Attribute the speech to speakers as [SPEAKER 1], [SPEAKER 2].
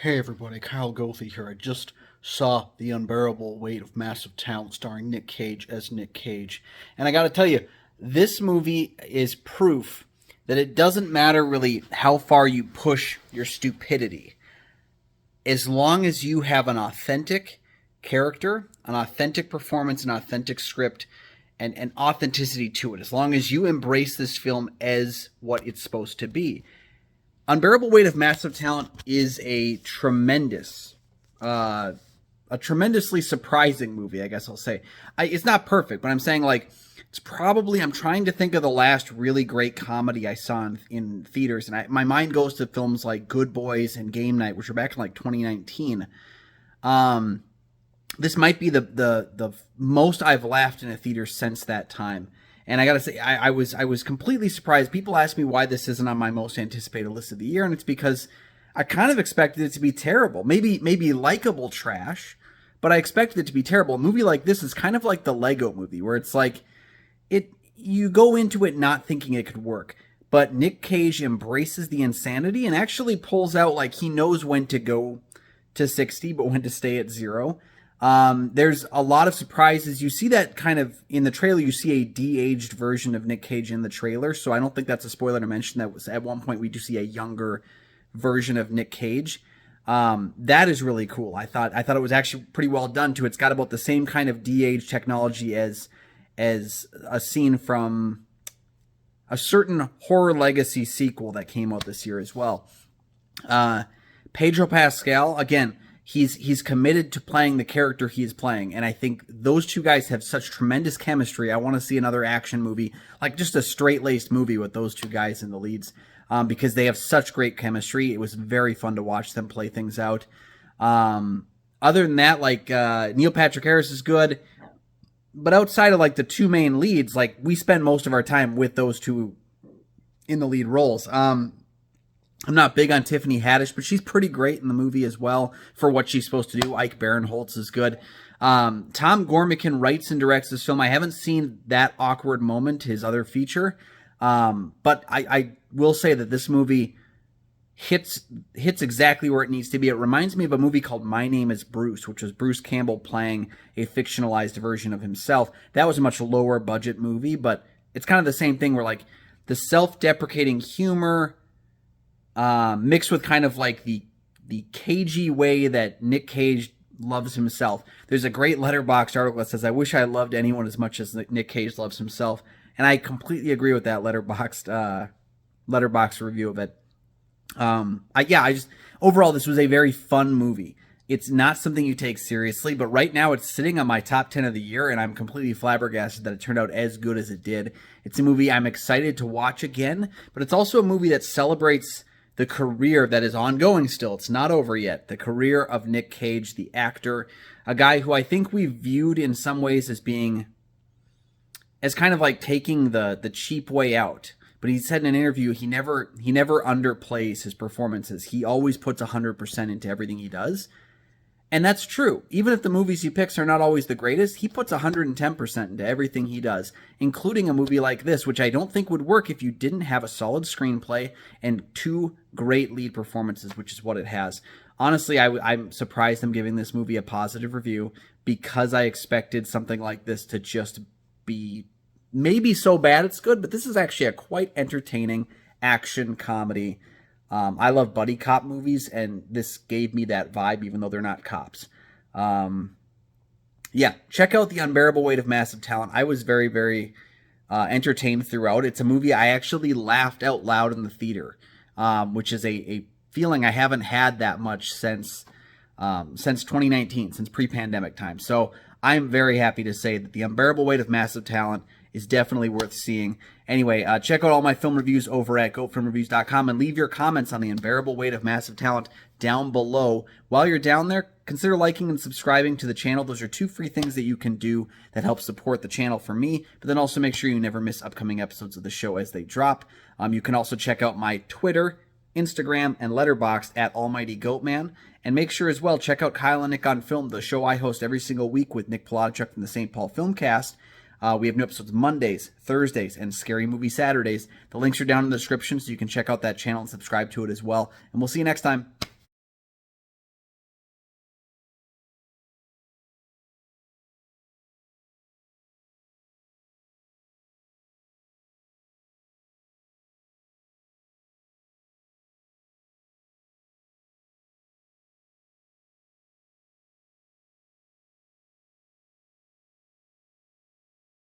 [SPEAKER 1] Hey everybody, Kyle Goethe here. I just saw The Unbearable Weight of Massive Talent starring Nick Cage as Nick Cage. And I gotta tell you, this movie is proof that it doesn't matter really how far you push your stupidity. As long as you have an authentic character, an authentic performance, an authentic script, and authenticity to it, as long as you embrace this film as what it's supposed to be. Unbearable Weight of Massive Talent is a tremendously surprising movie, I guess I'll say. It's not perfect, but I'm saying, like, it's probably, I'm trying to think of the last really great comedy I saw in theaters, and my mind goes to films like Good Boys and Game Night, which were back in, like, 2019. This might be the most I've laughed in a theater since that time. And I gotta say, I was completely surprised. People ask me why this isn't on my most anticipated list of the year, and it's because I kind of expected it to be terrible. Maybe likable trash, but I expected it to be terrible. A movie like this is kind of like the Lego Movie, where it's like you go into it not thinking it could work. But Nick Cage embraces the insanity and actually pulls out, like, he knows when to go to 60, but when to stay at 0. There's a lot of surprises. You see that kind of in the trailer. You see a de-aged version of Nick Cage in the trailer, so I don't think that's a spoiler to mention that was at one point we do see a younger version of Nick Cage. That is really cool. I thought it was actually pretty well done too. It's got about the same kind of de-aged technology as a scene from a certain Horror Legacy sequel that came out this year as well. Pedro Pascal, again, he's committed to playing the character he's playing, and I think those two guys have such tremendous chemistry. I want to see another action movie, like just a straight-laced movie with those two guys in the leads, because they have such great chemistry. It was very fun to watch them play things out. Other than that, like, Neil Patrick Harris is good, but outside of, like, the two main leads, like, we spend most of our time with those two in the lead roles. I'm not big on Tiffany Haddish, but she's pretty great in the movie as well for what she's supposed to do. Ike Barinholtz is good. Tom Gormican writes and directs this film. I haven't seen That Awkward Moment, his other feature, but I will say that this movie hits exactly where it needs to be. It reminds me of a movie called My Name is Bruce, which was Bruce Campbell playing a fictionalized version of himself. That was a much lower budget movie, but it's kind of the same thing where, like, the self-deprecating humor mixed with kind of like the cagey way that Nick Cage loves himself. There's a great Letterboxd article that says, "I wish I loved anyone as much as Nick Cage loves himself," and I completely agree with that Letterboxd review of it. Overall, this was a very fun movie. It's not something you take seriously, but right now it's sitting on my top 10 of the year, and I'm completely flabbergasted that it turned out as good as it did. It's a movie I'm excited to watch again, but it's also a movie that celebrates the career that is ongoing still. It's not over yet. The career of Nick Cage, the actor, a guy who I think we viewed in some ways as kind of like taking the cheap way out. But he said in an interview he never underplays his performances. He always puts 100% into everything he does. And that's true. Even if the movies he picks are not always the greatest, he puts 110% into everything he does, including a movie like this, which I don't think would work if you didn't have a solid screenplay and two great lead performances, which is what it has. Honestly, I'm surprised I'm giving this movie a positive review because I expected something like this to just be maybe so bad it's good, but this is actually a quite entertaining action comedy. I love buddy cop movies, and this gave me that vibe, even though they're not cops. Check out The Unbearable Weight of Massive Talent. I was very, very entertained throughout. It's a movie I actually laughed out loud in the theater, which is a feeling I haven't had that much since 2019, since pre-pandemic time. So I'm very happy to say that The Unbearable Weight of Massive Talent is definitely worth seeing. Anyway, check out all my film reviews over at goatfilmreviews.com and leave your comments on The Unbearable Weight of Massive Talent down below. While you're down there, consider liking and subscribing to the channel. Those are two free things that you can do that help support the channel for me, but then also make sure you never miss upcoming episodes of the show as they drop. You can also check out my Twitter, Instagram, and Letterboxd at Almighty Goatman. And make sure as well, check out Kyle and Nick on Film, the show I host every single week with Nick Polachuk from the St. Paul Filmcast. We have new episodes Mondays, Thursdays, and Scary Movie Saturdays. The links are down in the description, so you can check out that channel and subscribe to it as well. And we'll see you next time.